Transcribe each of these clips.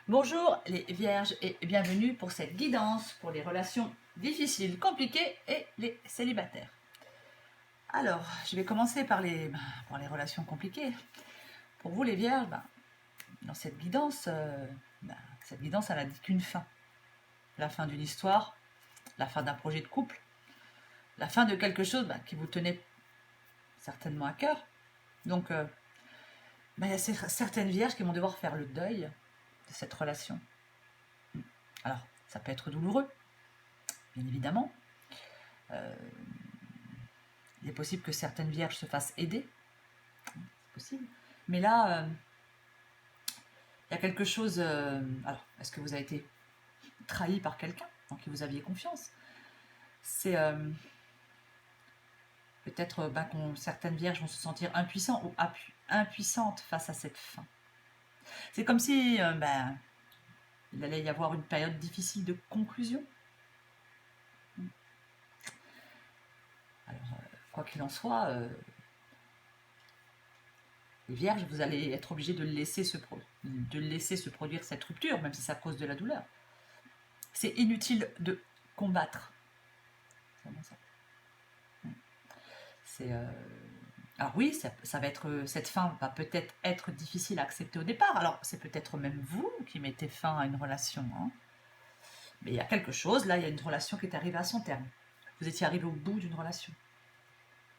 Bonjour les vierges et bienvenue pour cette guidance pour les relations difficiles, compliquées et les célibataires. Alors, je vais commencer par les relations compliquées. Pour vous les vierges, dans cette guidance, elle n'a dit qu'une fin. La fin d'une histoire, la fin d'un projet de couple, la fin de quelque chose qui vous tenait certainement à cœur. Donc, il y a certaines vierges qui vont devoir faire le deuil de cette relation. Alors, ça peut être douloureux, bien évidemment. Il est possible que certaines vierges se fassent aider. C'est possible. Mais là, il y a quelque chose... alors, est-ce que vous avez été trahi par quelqu'un en qui vous aviez confiance? C'est peut-être que certaines vierges vont se sentir impuissantes ou impuissantes face à cette fin. C'est comme si il allait y avoir une période difficile de conclusion. Alors, quoi qu'il en soit, les vierges, vous allez être obligés de laisser se produire cette rupture, même si ça cause de la douleur. C'est inutile de combattre. C'est vraiment ça. Alors oui, ça va être, cette fin va peut-être être difficile à accepter au départ. Alors c'est peut-être même vous qui mettez fin à une relation. Mais il y a quelque chose, là il y a une relation qui est arrivée à son terme. Vous étiez arrivé au bout d'une relation.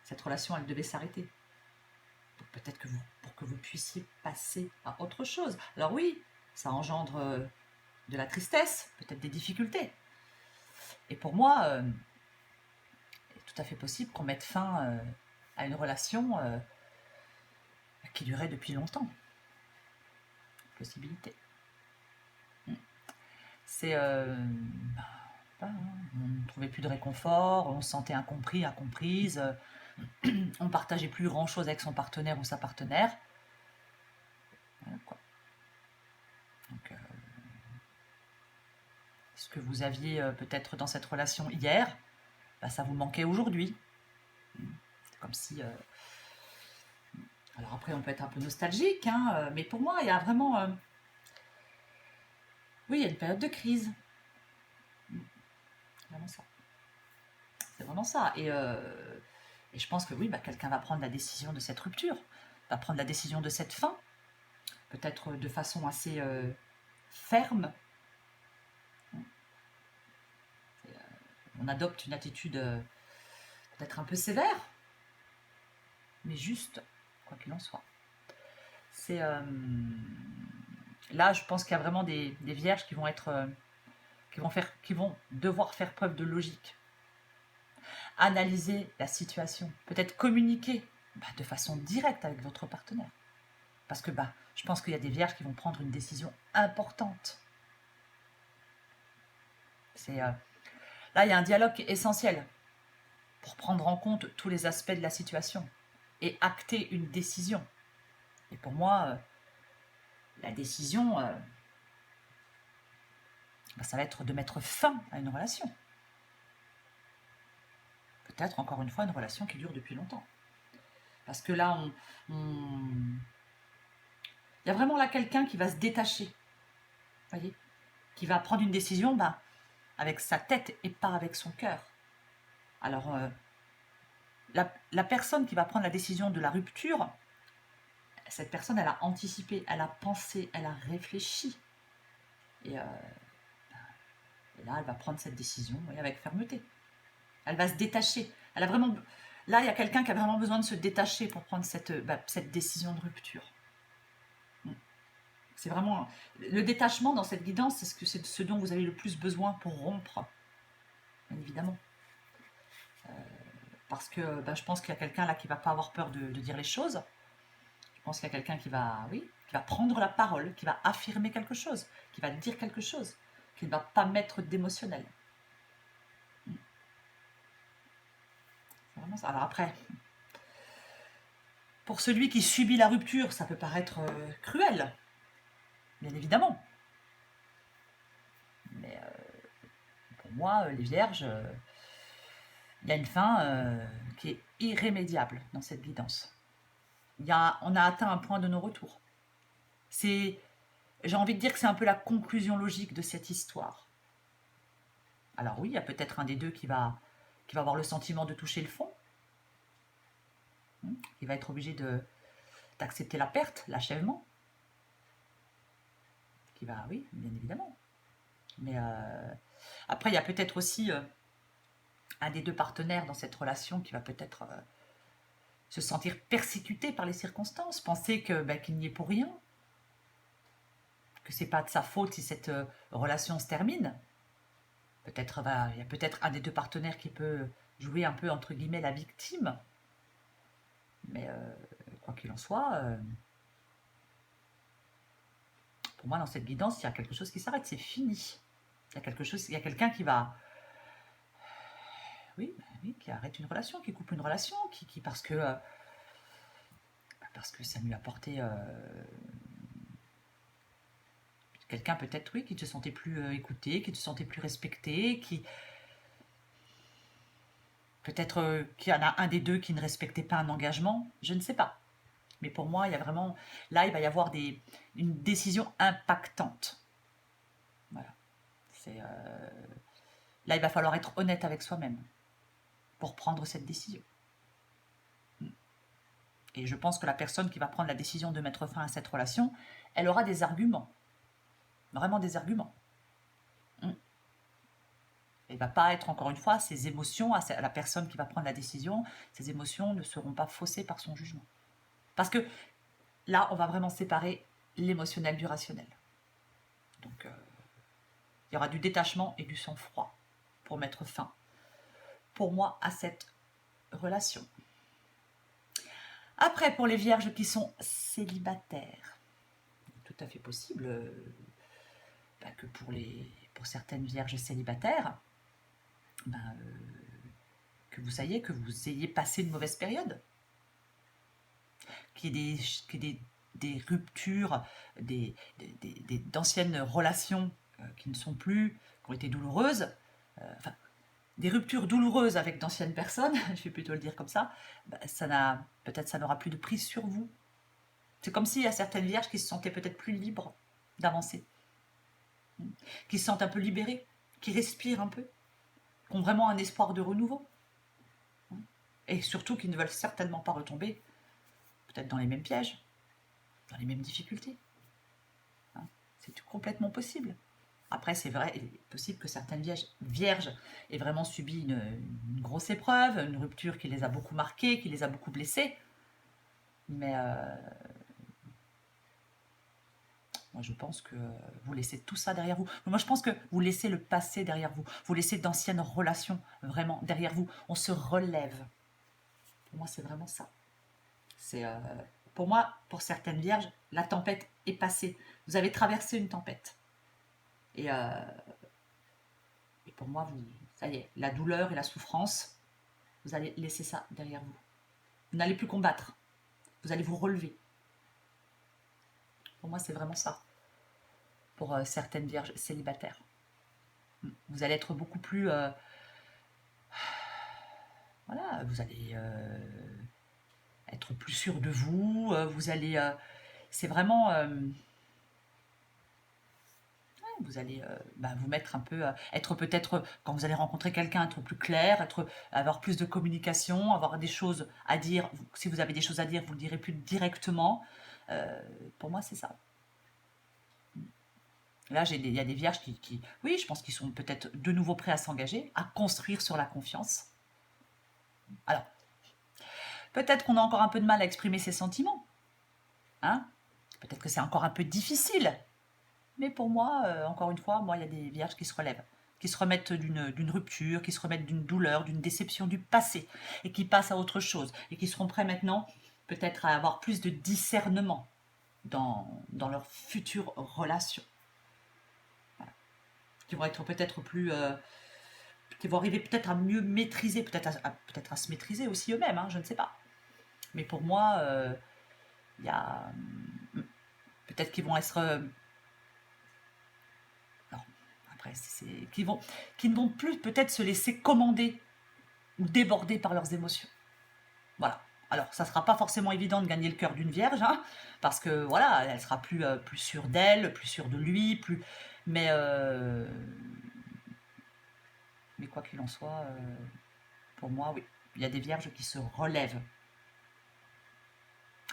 Cette relation, elle devait s'arrêter. Peut-être pour que vous puissiez passer à autre chose. Alors oui, ça engendre de la tristesse, peut-être des difficultés. Et pour moi, il est tout à fait possible qu'on mette fin à une relation qui durait depuis longtemps. Possibilité. C'est... on ne trouvait plus de réconfort, on se sentait incompris, incomprise, on ne partageait plus grand-chose avec son partenaire ou sa partenaire. Voilà, quoi. Donc, ce que vous aviez peut-être dans cette relation hier, ça vous manquait aujourd'hui. C'est comme si... Alors après, on peut être un peu nostalgique, mais pour moi, il y a vraiment... oui, il y a une période de crise. C'est vraiment ça. C'est vraiment ça. Et je pense que oui, quelqu'un va prendre la décision de cette rupture, va prendre la décision de cette fin, peut-être de façon assez ferme. On adopte une attitude peut-être un peu sévère, mais juste, quoi qu'il en soit. C'est là, je pense qu'il y a vraiment des vierges qui vont être, qui vont devoir faire preuve de logique, analyser la situation, peut-être communiquer de façon directe avec votre partenaire, parce que je pense qu'il y a des vierges qui vont prendre une décision importante. C'est là, il y a un dialogue qui est essentiel pour prendre en compte tous les aspects de la situation et acter une décision. Et pour moi, la décision, ça va être de mettre fin à une relation. Peut-être, encore une fois, une relation qui dure depuis longtemps. Parce que là, il y a vraiment là quelqu'un qui va se détacher. Voyez, qui va prendre une décision avec sa tête et pas avec son cœur. Alors, la personne qui va prendre la décision de la rupture, cette personne, elle a anticipé, elle a pensé, elle a réfléchi. Et là, elle va prendre cette décision avec fermeté. Elle va se détacher. Elle a vraiment... Là, il y a quelqu'un qui a vraiment besoin de se détacher pour prendre cette décision de rupture. C'est vraiment... Le détachement dans cette guidance, c'est ce dont vous avez le plus besoin pour rompre. Bien évidemment. Parce que je pense qu'il y a quelqu'un là qui ne va pas avoir peur de dire les choses. Je pense qu'il y a quelqu'un qui va prendre la parole, qui va affirmer quelque chose, qui va dire quelque chose, qui ne va pas mettre d'émotionnel. C'est vraiment ça. Alors après, pour celui qui subit la rupture, ça peut paraître cruel, bien évidemment. Mais pour moi, les vierges, il y a une fin qui est irrémédiable dans cette guidance. On a atteint un point de non-retour. C'est j'ai envie de dire que c'est un peu la conclusion logique de cette histoire. Alors oui, il y a peut-être un des deux qui va avoir le sentiment de toucher le fond. Il va être obligé d'accepter la perte, l'achèvement. Qui va, oui, bien évidemment. Mais après, il y a peut-être aussi un des deux partenaires dans cette relation qui va peut-être se sentir persécuté par les circonstances, penser qu'il n'y est pour rien, que c'est pas de sa faute si cette relation se termine. Peut-être il y a peut-être un des deux partenaires qui peut jouer un peu entre guillemets la victime. Mais quoi qu'il en soit, pour moi dans cette guidance, il y a quelque chose qui s'arrête, c'est fini. Il y a quelqu'un qui va, oui, qui arrête une relation, qui coupe une relation, qui parce que ça lui a apporté quelqu'un peut-être, oui, qui te sentait plus écouté, qui te sentait plus respecté, qui peut-être qu'il y en a un des deux qui ne respectait pas un engagement, je ne sais pas. Mais pour moi, il y a vraiment, là, il va y avoir une décision impactante. Voilà. Là, il va falloir être honnête avec soi-même pour prendre cette décision. Et je pense que la personne qui va prendre la décision de mettre fin à cette relation, elle aura des arguments. Vraiment des arguments. Elle ne va pas être, encore une fois, ses émotions, à la personne qui va prendre la décision, ses émotions ne seront pas faussées par son jugement. Parce que là, on va vraiment séparer l'émotionnel du rationnel. Donc, il y aura du détachement et du sang-froid pour mettre fin, pour moi, à cette relation. Après, pour les vierges qui sont célibataires, tout à fait possible que pour certaines vierges célibataires, que vous sachiez que vous ayez passé une mauvaise période, qu'il y ait des ruptures, d'anciennes relations qui ne sont plus, qui ont été douloureuses, des ruptures douloureuses avec d'anciennes personnes, je vais plutôt le dire comme ça, peut-être ça n'aura plus de prise sur vous. C'est comme s'il y a certaines vierges qui se sentaient peut-être plus libres d'avancer, qui se sentent un peu libérées, qui respirent un peu, qui ont vraiment un espoir de renouveau. Et surtout qui ne veulent certainement pas retomber, peut-être dans les mêmes pièges, dans les mêmes difficultés. C'est complètement possible. Après, c'est vrai, il est possible que certaines vierges aient vraiment subi une grosse épreuve, une rupture qui les a beaucoup marquées, qui les a beaucoup blessées. Mais moi, je pense que vous laissez tout ça derrière vous. Moi, je pense que vous laissez le passé derrière vous. Vous laissez d'anciennes relations vraiment derrière vous. On se relève. Pour moi, c'est vraiment ça. Pour moi, pour certaines vierges, la tempête est passée. Vous avez traversé une tempête. Et pour moi, ça y est, la douleur et la souffrance, vous allez laisser ça derrière vous. Vous n'allez plus combattre. Vous allez vous relever. Pour moi, c'est vraiment ça. Pour certaines vierges célibataires. Vous allez être beaucoup plus... voilà, vous allez être plus sûr de vous. Vous allez... c'est vraiment... vous allez vous mettre un peu, être peut-être, quand vous allez rencontrer quelqu'un, être plus clair, avoir plus de communication, avoir des choses à dire. Si vous avez des choses à dire, vous le direz plus directement. Pour moi, c'est ça. Là, il y a des vierges qui, oui, je pense qu'ils sont peut-être de nouveau prêts à s'engager, à construire sur la confiance. Alors, peut-être qu'on a encore un peu de mal à exprimer ses sentiments. Hein? Peut-être que c'est encore un peu difficile. Mais pour moi, encore une fois, il y a des vierges qui se relèvent, qui se remettent d'une rupture, qui se remettent d'une douleur, d'une déception du passé, et qui passent à autre chose, et qui seront prêts maintenant peut-être à avoir plus de discernement dans leur future relation. Voilà. Qui vont être peut-être plus... qui vont arriver peut-être à mieux maîtriser, peut-être à se maîtriser aussi eux-mêmes, je ne sais pas. Mais pour moi, il y a... peut-être qu'ils vont être... qui ne vont plus peut-être se laisser commander ou déborder par leurs émotions. Voilà. Alors, ça ne sera pas forcément évident de gagner le cœur d'une vierge, hein, parce que voilà, elle sera plus sûre d'elle, plus sûre de lui, mais, euh, mais quoi qu'il en soit, pour moi, oui, il y a des vierges qui se relèvent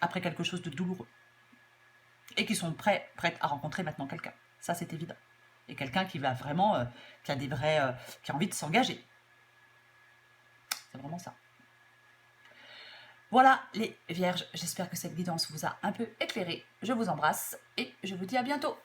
après quelque chose de douloureux et qui sont prêtes à rencontrer maintenant quelqu'un. Ça, c'est évident. Et quelqu'un qui va vraiment, qui a qui a envie de s'engager. C'est vraiment ça. Voilà les vierges, j'espère que cette guidance vous a un peu éclairé. Je vous embrasse et je vous dis à bientôt.